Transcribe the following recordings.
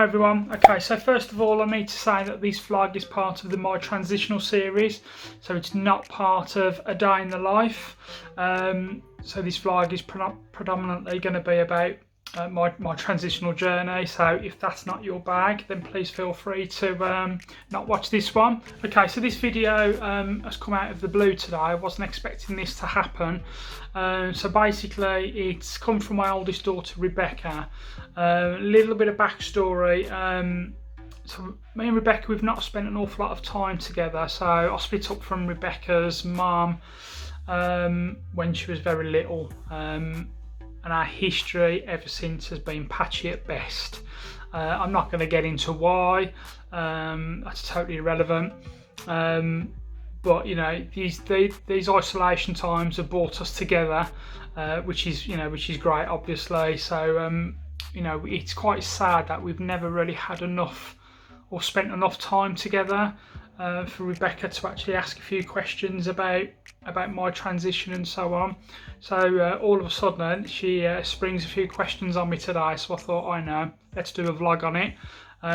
Hi everyone. Okay, so first of all I need to say that this vlog is part of the My Transitional series, so it's not part of A Day in the Life. So this vlog is predominantly going to be about my transitional journey, so if that's not your bag then please feel free to not watch this one. Okay, so this video has come out of the blue today. I wasn't expecting this to happen. So basically it's come from my oldest daughter Rebecca. A little bit of backstory. So me and Rebecca, we've not spent an awful lot of time together. So I split up from Rebecca's mum when she was very little, and our history ever since has been patchy at best. I'm not going to get into why, that's totally irrelevant. But you know, these isolation times have brought us together, which is great, obviously. So you know, it's quite sad that we've never really had enough or spent enough time together for Rebecca to actually ask a few questions about my transition and so on. So all of a sudden she springs a few questions on me today, so I thought, I know, let's do a vlog on it.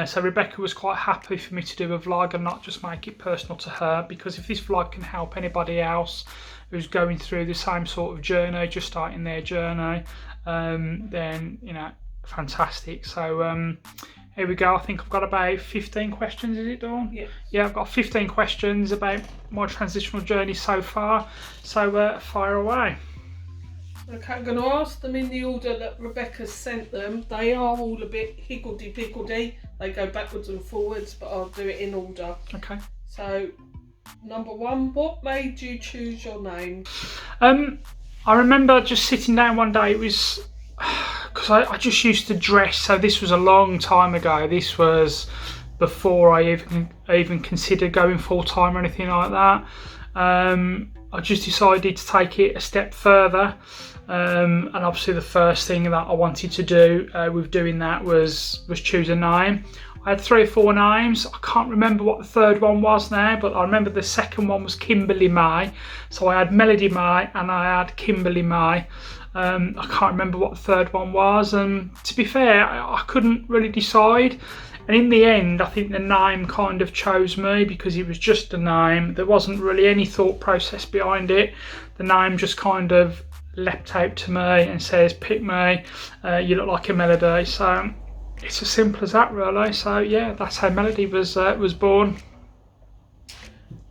So Rebecca was quite happy for me to do a vlog and not just make it personal to her, because if this vlog can help anybody else who's going through the same sort of journey, just starting their journey, then you know, fantastic. So here we go. I think I've got about 15 questions, is it, Dawn? Yeah. Yeah, I've got 15 questions about my transitional journey so far. So fire away. Okay, I'm going to ask them in the order that Rebecca sent them. They are all a bit higgledy-piggledy. They go backwards and forwards, but I'll do it in order. Okay. So, number one, what made you choose your name? I remember just sitting down one day. It was because I just used to dress. So this was a long time ago. This was before I even considered going full time or anything like that. I just decided to take it a step further, and obviously the first thing that I wanted to do with doing that was choose a name. I had 3 or 4 names. I can't remember what the third one was now, but I remember the second one was Kimberly-mae. So I had Melody-mae and I had Kimberly-mae. I can't remember what the third one was, and to be fair, I couldn't really decide. And in the end, I think the name kind of chose me because it was just a name. There wasn't really any thought process behind it. The name just kind of leapt out to me and says, pick me, you look like a melody. So it's as simple as that, really. So yeah, that's how Melody was born.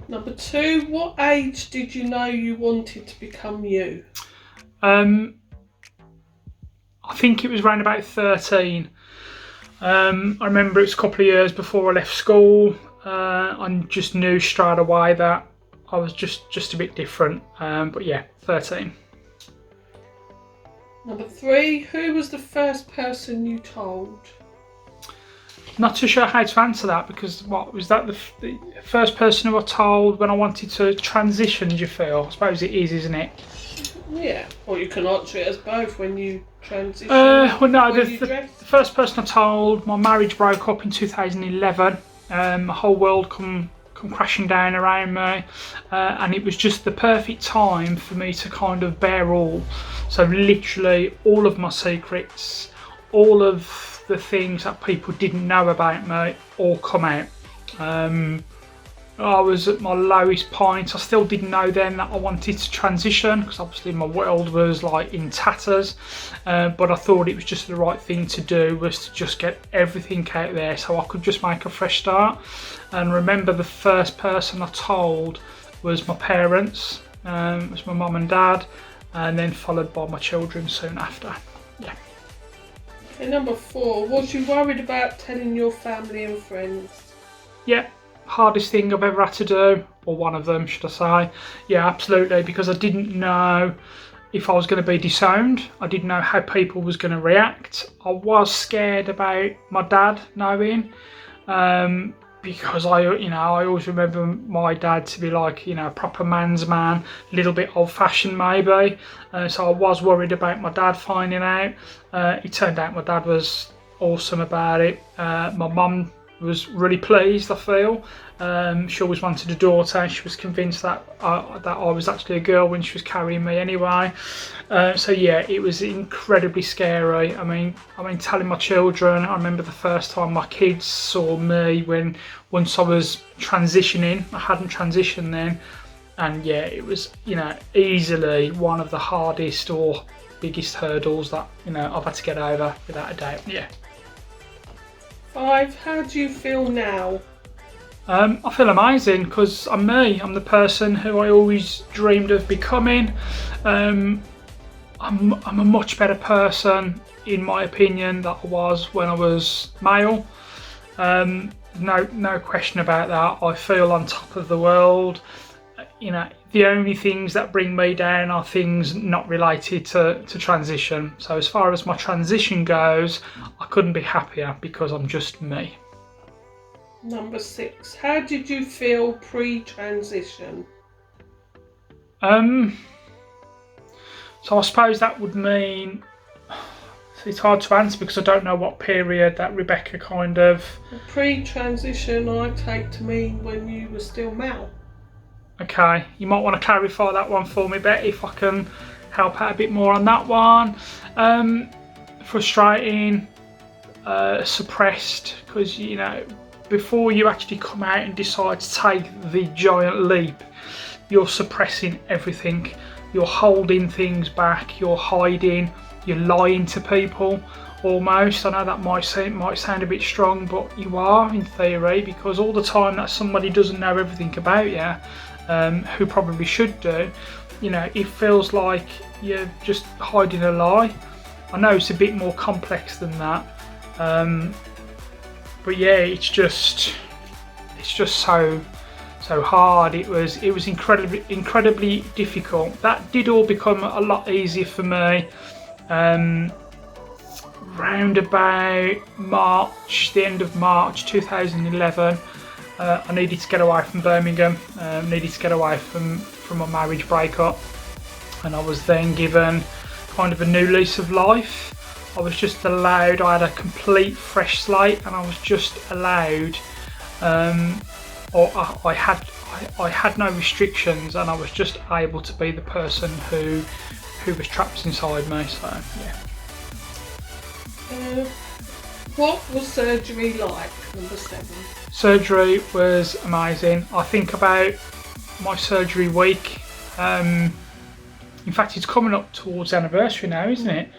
Number 2, what age did you know you wanted to become you? I think it was around about 13. I remember it was a couple of years before I left school. I just knew straight away that I was just a bit different. But yeah, 13. Number 3, who was the first person you told? Not too sure how to answer that, because what was that the first person who I told when I wanted to transition, do you feel? I suppose it is, isn't it? Yeah, or you can answer it as both when you transition. Well, no, the first person I told, my marriage broke up in 2011. The whole world come crashing down around me, and it was just the perfect time for me to kind of bare all. So literally all of my secrets, all of the things that people didn't know about me, all come out. I was at my lowest point. I still didn't know then that I wanted to transition, because obviously my world was like in tatters, but I thought it was just the right thing to do, was to just get everything out there so I could just make a fresh start. And remember, the first person I told was my parents. It was my mum and dad, and then followed by my children soon after. Yeah. Okay, number 4, was you worried about telling your family and friends? Yeah. Hardest thing I've ever had to do, or one of them should I say. Yeah, absolutely, because I didn't know if I was going to be disowned. I didn't know how people was going to react. I was scared about my dad knowing, because I always remember my dad to be like, you know, a proper man's man, a little bit old-fashioned maybe. So I was worried about my dad finding out. It turned out my dad was awesome about it. My mum was really pleased, I feel. She always wanted a daughter. She was convinced that I was actually a girl when she was carrying me anyway. So yeah, it was incredibly scary. I mean, telling my children. I remember the first time my kids saw me once I was transitioning. I hadn't transitioned then, and yeah, it was, you know, easily one of the hardest or biggest hurdles that, you know, I've had to get over, without a doubt. Yeah. 5. How do you feel now? I feel amazing because I'm me. I'm the person who I always dreamed of becoming. I'm a much better person, in my opinion, than I was when I was male. No question about that. I feel on top of the world. You know, the only things that bring me down are things not related to transition. So as far as my transition goes, I couldn't be happier because I'm just me. Number 6. How did you feel pre-transition? So I suppose that would mean, it's hard to answer because I don't know what period that Rebecca kind of... Pre-transition I take to mean when you were still male. Okay, you might want to clarify that one for me, Betty, if I can help out a bit more on that one. Frustrating, suppressed, because, you know, before you actually come out and decide to take the giant leap, you're suppressing everything. You're holding things back, you're hiding, you're lying to people almost. I know that might sound a bit strong, but you are in theory, because all the time that somebody doesn't know everything about you, who probably should do, you know, it feels like you're just hiding a lie. I know it's a bit more complex than that, but yeah, it's just so hard. It was incredibly difficult. That did all become a lot easier for me round about March, the end of March 2011. I needed to get away from Birmingham, needed to get away from my marriage breakup, and I was then given kind of a new lease of life. I was just allowed, I had a complete fresh slate, and I was just allowed, or I had no restrictions, and I was just able to be the person who was trapped inside me. So yeah. What was surgery like? Number 7. Surgery was amazing. I think about my surgery week. In fact, it's coming up towards the anniversary now, isn't it?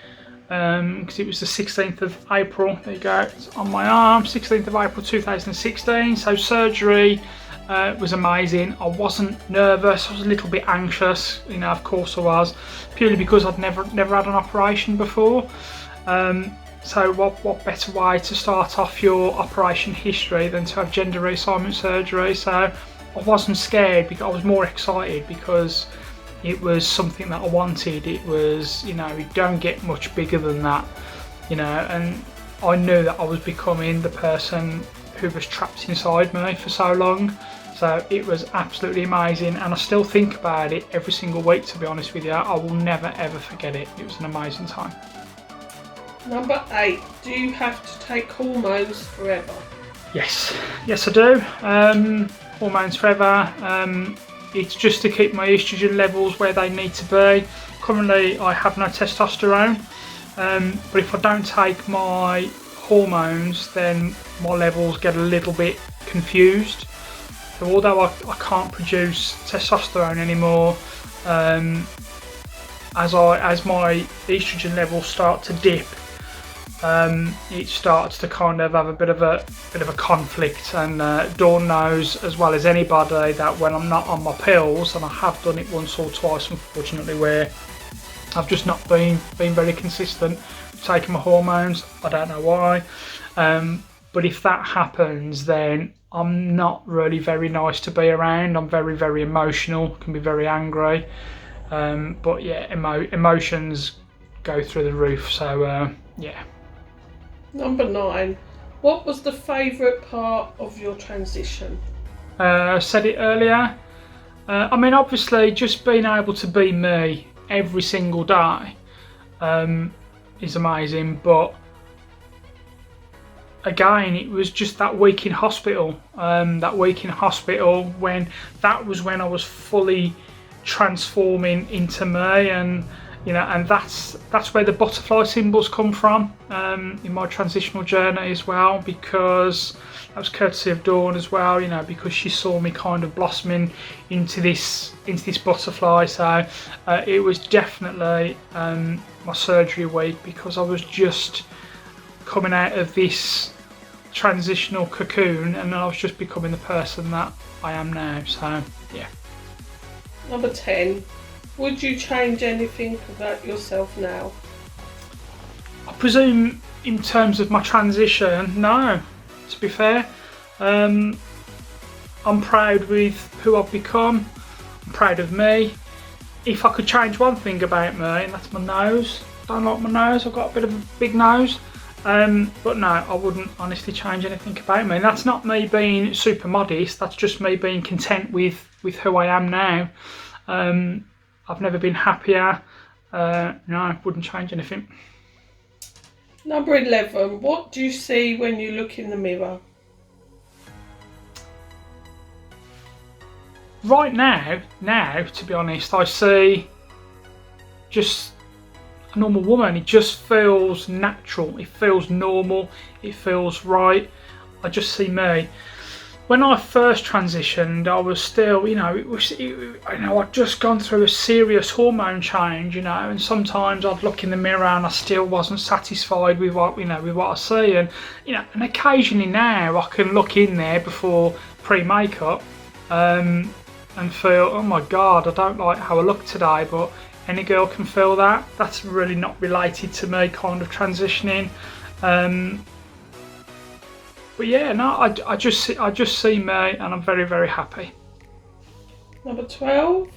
Because it was the 16th of April. There you go. It's on my arm. 16th of April 2016. So surgery was amazing. I wasn't nervous. I was a little bit anxious. You know, of course I was, purely because I'd never had an operation before. So what better way to start off your operation history than to have gender reassignment surgery? So I wasn't scared, because I was more excited because it was something that I wanted. It was, you know, it don't get much bigger than that, you know, and I knew that I was becoming the person who was trapped inside me for so long. So it was absolutely amazing, and I still think about it every single week, to be honest with you. I will never ever forget it. It was an amazing time. Number 8. Do you have to take hormones forever? Yes I do. Hormones forever. It's just to keep my estrogen levels where they need to be. Currently I have no testosterone, but if I don't take my hormones, then my levels get a little bit confused. So although I can't produce testosterone anymore, as my estrogen levels start to dip, it starts to kind of have a bit of a conflict, and Dawn knows as well as anybody that when I'm not on my pills, and I have done it once or twice unfortunately, where I've just not been very consistent taking my hormones. I don't know why, but if that happens, then I'm not really very nice to be around. I'm very emotional, can be very angry, but yeah, emotions go through the roof. So yeah. Number 9. What was the favourite part of your transition? Said it earlier. I mean, obviously, just being able to be me every single day is amazing. But again, it was just that week in hospital. When that was when I was fully transforming into me, and and that's where the butterfly symbols come from in my transitional journey as well, because that was courtesy of Dawn as well, because she saw me kind of blossoming into this butterfly. So it was definitely my surgery week, because I was just coming out of this transitional cocoon, and I was just becoming the person that I am now. So yeah. Number 10. Would you change anything about yourself now? I presume in terms of my transition, no, to be fair. I'm proud with who I've become. I'm proud of me. If I could change one thing about me, and that's my nose. Don't like my nose, I've got a bit of a big nose. But no, I wouldn't honestly change anything about me. And that's not me being super modest, that's just me being content with who I am now. I've never been happier. No, I wouldn't change anything. Number 11. What do you see when you look in the mirror? Right now, to be honest, I see just a normal woman. It just feels natural, it feels normal, it feels right. I just see me. When I first transitioned, I was still, I'd just gone through a serious hormone change, and sometimes I'd look in the mirror and I still wasn't satisfied with what I see, and and occasionally now I can look in there before pre-makeup, and feel, oh my God, I don't like how I look today, but any girl can feel that. That's really not related to me kind of transitioning. But yeah, no, I just see me, and I'm very, very happy. Number 12.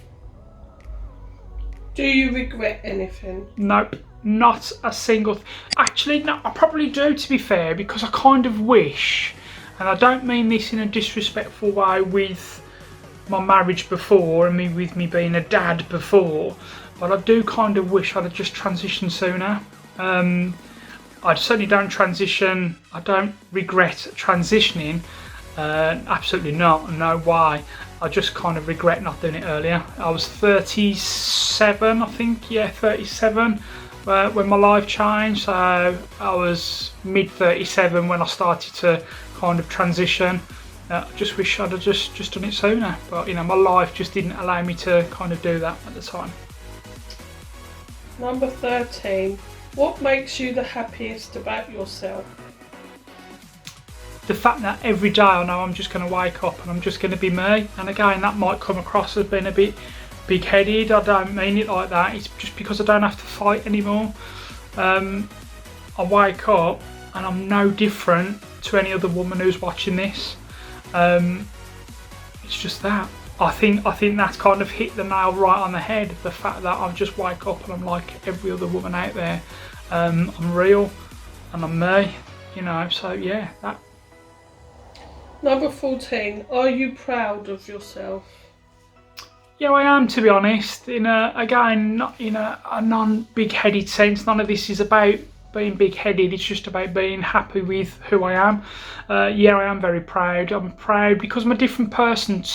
Do you regret anything? Nope, not a single. Actually, no, I probably do, to be fair, because I kind of wish, and I don't mean this in a disrespectful way with my marriage before and with me being a dad before, but I do kind of wish I'd have just transitioned sooner. I certainly don't transition. I don't regret transitioning. Absolutely not. No way. I just kind of regret not doing it earlier. I was 37, I think. Yeah, 37 when my life changed. So I was mid 37 when I started to kind of transition. I just wish I'd have just done it sooner. But my life just didn't allow me to kind of do that at the time. Number 13. What makes you the happiest about yourself? The fact that every day I know I'm just going to wake up and I'm just going to be me. And again, that might come across as being a bit big-headed. I don't mean it like that. It's just because I don't have to fight anymore. I wake up and I'm no different to any other woman who's watching this. It's just that. I think that's kind of hit the nail right on the head. The fact that I just wake up and I'm like every other woman out there. I'm real and I'm me, so yeah, that. Number 14. Are you proud of yourself? Yeah, I am, to be honest. Again, not in a non-big-headed sense. None of this is about being big-headed. It's just about being happy with who I am. Yeah, I am very proud. I'm proud because I'm a different person.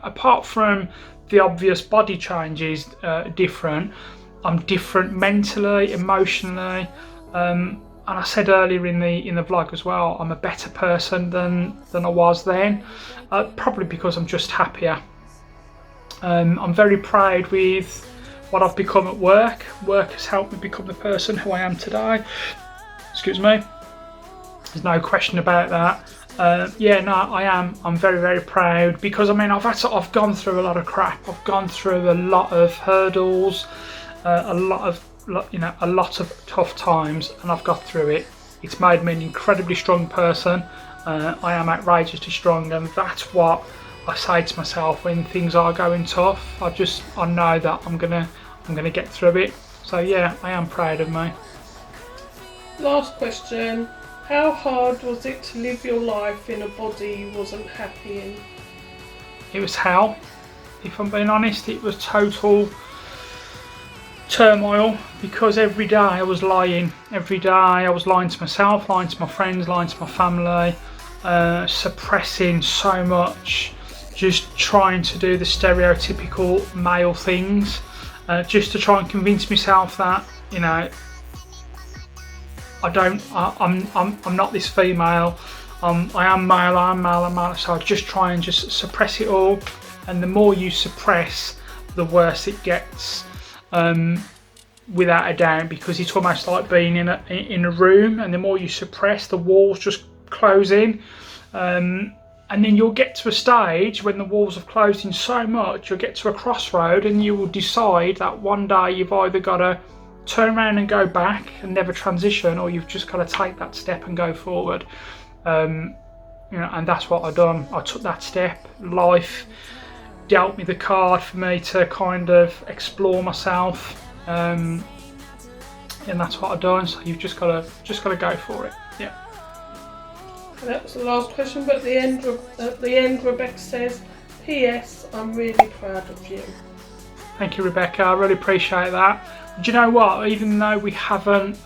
Apart from the obvious body changes, different. I'm different mentally, emotionally. And I said earlier in the vlog as well, I'm a better person than I was then. Probably because I'm just happier. I'm very proud with what I've become at work. Work has helped me become the person who I am today. Excuse me. There's no question about that. Yeah, no, I am. I'm very, very proud because I've gone through a lot of crap. I've gone through a lot of hurdles, a lot of tough times, and I've got through it. It's made me an incredibly strong person. I am outrageously strong, and that's what I say to myself when things are going tough. I know that I'm gonna get through it. So yeah, I am proud of me. Last question. How hard was it to live your life in a body you wasn't happy in? It was hell. If I'm being honest, it was total turmoil, because every day I was lying. Every day I was lying to myself, lying to my friends, lying to my family, suppressing so much, just trying to do the stereotypical male things, just to try and convince myself that, you know, I'm not this female. I am male, I'm male. So I just try and just suppress it all, and the more you suppress, the worse it gets, without a doubt, because it's almost like being in a room, and the more you suppress, the walls just close in, and then you'll get to a stage when the walls have closed in so much, you'll get to a crossroad, and you will decide that one day you've either got to turn around and go back and never transition, or you've just got to take that step and go forward. You know, and that's what I done. I took that step. Life dealt me the card for me to kind of explore myself, and that's what I done. So you've just got to go for it. Yeah. That was the last question, but at the end, Rebecca says, "P.S. I'm really proud of you." Thank you, Rebecca. I really appreciate that. Do you know what? Even though we haven't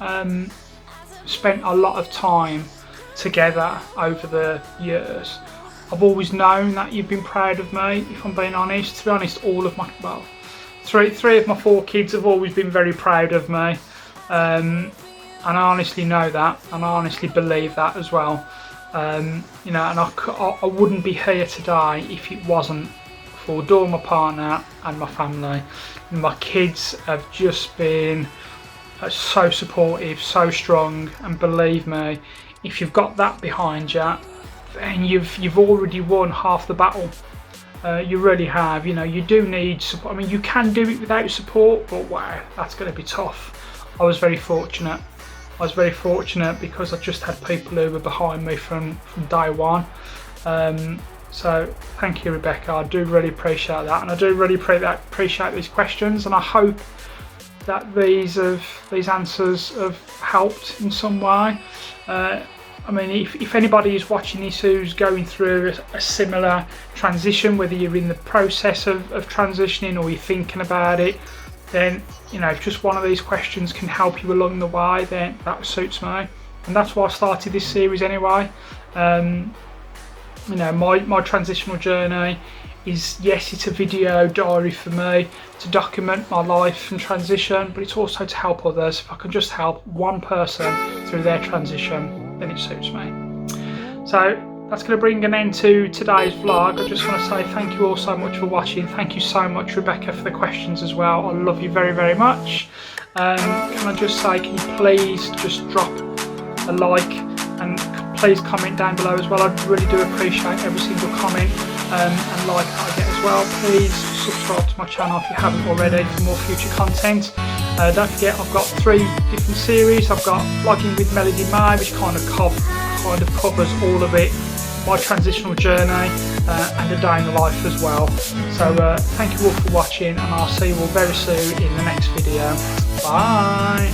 spent a lot of time together over the years, I've always known that you've been proud of me, if I'm being honest. To be honest, all of my, well, three of my 4 kids have always been very proud of me, and I honestly know that, and I honestly believe that as well. You know, and I wouldn't be here today if it wasn't for Dawn, my partner, and my family. And my kids have just been so supportive, so strong, and believe me, if you've got that behind you, then you've already won half the battle. You really have. You know, you do need support. I mean, you can do it without support, but wow, that's going to be tough. I was very fortunate. Because I just had people who were behind me from day one. So thank you, Rebecca. I do really appreciate that, and I do really appreciate these questions, and I hope that these answers have helped in some way. I mean, if anybody is watching this who's going through a similar transition, whether you're in the process of transitioning or you're thinking about it, then, you know, if just one of these questions can help you along the way, then that suits me. And that's why I started this series anyway. You know, my transitional journey is, yes, it's a video diary for me to document my life and transition, but it's also to help others. If I can just help one person through their transition, then it suits me. So that's going to bring an end to today's vlog. I just want to say thank you all so much for watching. Thank you so much, Rebecca, for the questions as well. I love you very, very much. Can I just say, can you please just drop a like, and please comment down below as well. I really do appreciate every single comment and like that I get as well. Please subscribe to my channel if you haven't already for more future content. Don't forget, I've got 3 different series. I've got Vlogging with Melody-mae, which kind of covers all of it, my transitional journey, and a day in the life as well. So thank you all for watching, and I'll see you all very soon in the next video. Bye.